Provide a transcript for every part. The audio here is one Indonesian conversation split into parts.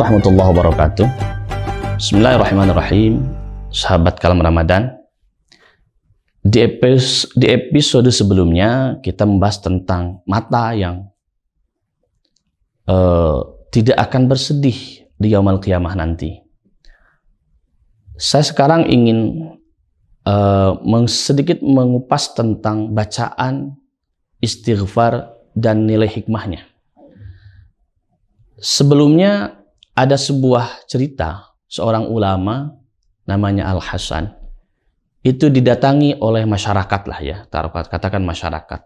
warahmatullahi wabarakatuh. Bismillahirrahmanirrahim. Sahabat Kalam Ramadan, di episode sebelumnya kita membahas tentang mata yang tidak akan bersedih di yaumul qiyamah nanti. Saya sekarang ingin sedikit mengupas tentang bacaan istighfar dan nilai hikmahnya. Sebelumnya ada sebuah cerita seorang ulama namanya Al-Hasan. Itu didatangi oleh masyarakat lah ya, katakan masyarakat,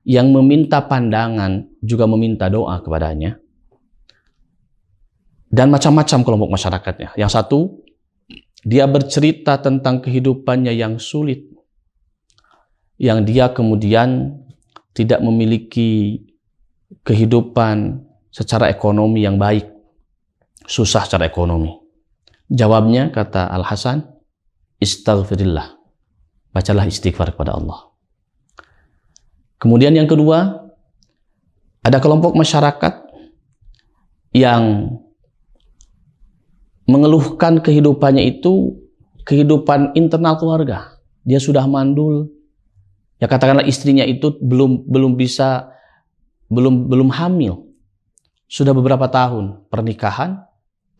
yang meminta pandangan, juga meminta doa kepadanya. Dan macam-macam kelompok masyarakatnya. Yang satu, dia bercerita tentang kehidupannya yang sulit, yang dia kemudian tidak memiliki kehidupan secara ekonomi yang baik, susah secara ekonomi. Jawabnya, kata Al-Hasan, istaghfirillah, bacalah istighfar kepada Allah. Kemudian yang kedua, ada kelompok masyarakat yang mengeluhkan kehidupannya itu kehidupan internal keluarga. Dia sudah mandul, ya katakanlah istrinya itu belum hamil. Sudah beberapa tahun pernikahan,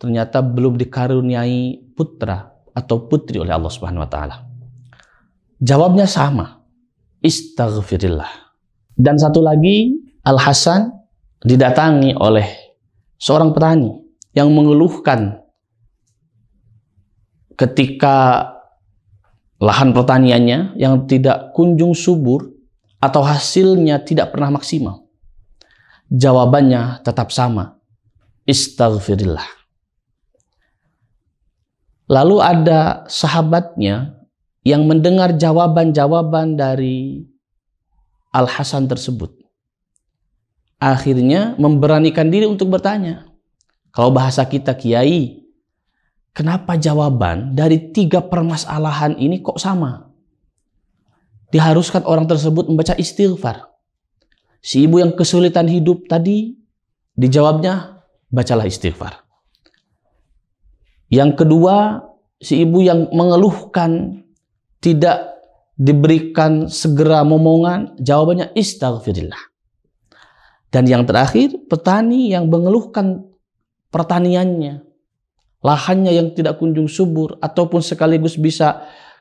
ternyata belum dikaruniai putra atau putri oleh Allah Subhanahu wa taala. Jawabnya sama, istaghfirillah. Dan satu lagi, Al-Hasan didatangi oleh seorang petani yang mengeluhkan ketika lahan pertaniannya yang tidak kunjung subur atau hasilnya tidak pernah maksimal. Jawabannya tetap sama, istaghfirillah. Lalu ada sahabatnya yang mendengar jawaban-jawaban dari Al-Hasan tersebut. Akhirnya memberanikan diri untuk bertanya. Kalau bahasa kita kiai, kenapa jawaban dari 3 permasalahan ini kok sama? Diharuskan orang tersebut membaca istighfar. Si ibu yang kesulitan hidup tadi, dijawabnya, bacalah istighfar. Yang kedua, si ibu yang mengeluhkan tidak diberikan segera momongan, jawabannya istaghfirillah. Dan yang terakhir, petani yang mengeluhkan pertaniannya, lahannya yang tidak kunjung subur, ataupun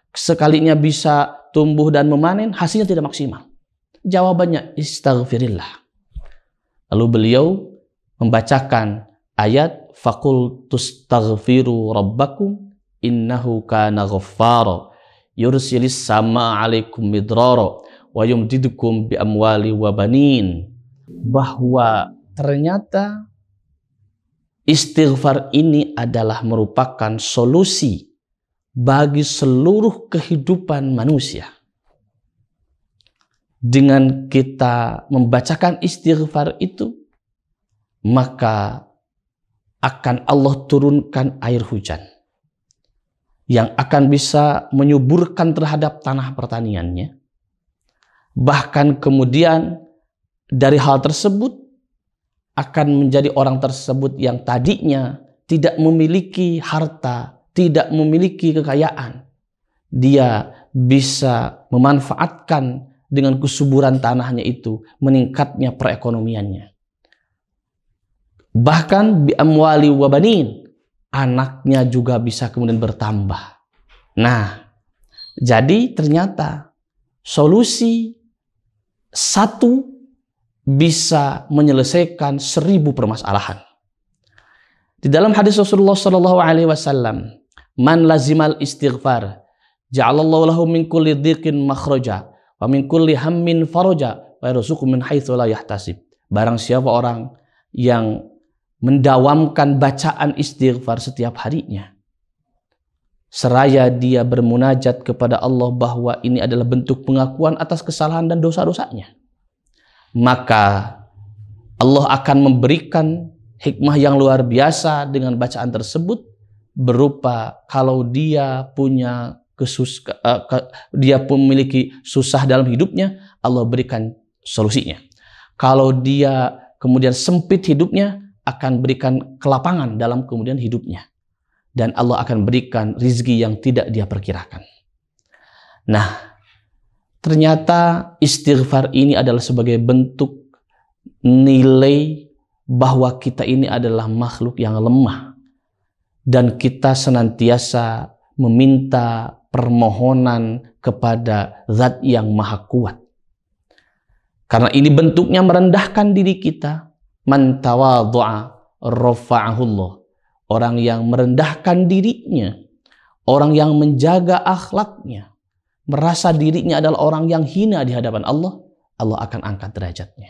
sekalinya bisa tumbuh dan memanen, hasilnya tidak maksimal. Jawabannya istaghfirillah. Lalu beliau membacakan ayat faqul tustaghfiru rabbakum innahu kana ghaffara yursilis sama alaikum midrara wa yumdidukum bi amwali wa banin. Bahwa ternyata istighfar ini adalah merupakan solusi bagi seluruh kehidupan manusia. Dengan kita membacakan istighfar itu, maka akan Allah turunkan air hujan yang akan bisa menyuburkan terhadap tanah pertaniannya. Bahkan kemudian dari hal tersebut akan menjadi orang tersebut yang tadinya tidak memiliki harta, tidak memiliki kekayaan. Dia bisa memanfaatkan dengan kesuburan tanahnya itu, meningkatnya perekonomiannya. Bahkan bi amwali wa banin, anaknya juga bisa kemudian bertambah. Nah, jadi ternyata solusi satu bisa menyelesaikan 1000 permasalahan. Di dalam hadis Rasulullah SAW, man lazimal istighfar, ja'alallahu lahu min kulli dhiqin makhraja, wa min kulli hammin faraja, wa yarzuqhu min haitsu la yahtasib. Barang siapa orang yang mendawamkan bacaan istighfar setiap harinya, seraya dia bermunajat kepada Allah bahwa ini adalah bentuk pengakuan atas kesalahan dan dosa-dosanya, maka Allah akan memberikan hikmah yang luar biasa dengan bacaan tersebut, berupa kalau dia punya dia memiliki susah dalam hidupnya, Allah berikan solusinya. Kalau dia kemudian sempit hidupnya, akan berikan kelapangan dalam kemudian hidupnya. Dan Allah akan berikan rizki yang tidak dia perkirakan. Nah, ternyata istighfar ini adalah sebagai bentuk nilai bahwa kita ini adalah makhluk yang lemah. Dan kita senantiasa meminta permohonan kepada Zat yang Maha Kuat. Karena ini bentuknya merendahkan diri kita. Man tawadhu'a rafa'ahullah. Orang yang merendahkan dirinya, orang yang menjaga akhlaknya, merasa dirinya adalah orang yang hina di hadapan Allah, Allah akan angkat derajatnya.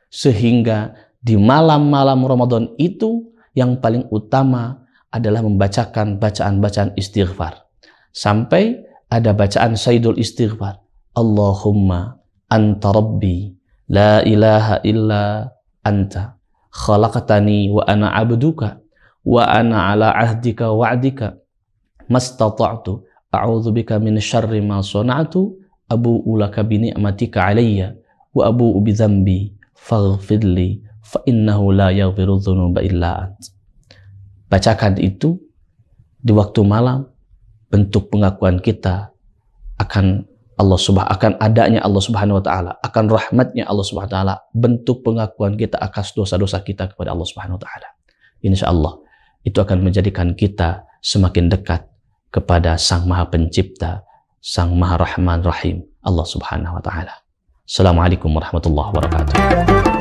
Sehingga di malam-malam Ramadan itu yang paling utama adalah membacakan bacaan-bacaan istighfar. Sampai ada bacaan Sayyidul Istighfar. Allahumma anta rabbi, la ilaha illa anta, khalaqtani wa ana abduka, wa ana ala ahdika wa'dika mastata'tu a'udzubika min syarri ma sana'tu abu'u laka bi ni'matika alayya wa abu'u bi dzambi faghfirli fa innahu la yaghfiru dzunuba illa ant. Bacakan itu di waktu malam, bentuk pengakuan kita akan akan adanya Allah Subhanahu wa taala, akan rahmatnya Allah Subhanahu wa taala, bentuk pengakuan kita akan dosa-dosa kita kepada Allah Subhanahu wa taala. Insyaallah itu akan menjadikan kita semakin dekat kepada Sang Maha Pencipta, Sang Maha Rahman Rahim, Allah Subhanahu wa taala. Assalamualaikum warahmatullahi wabarakatuh.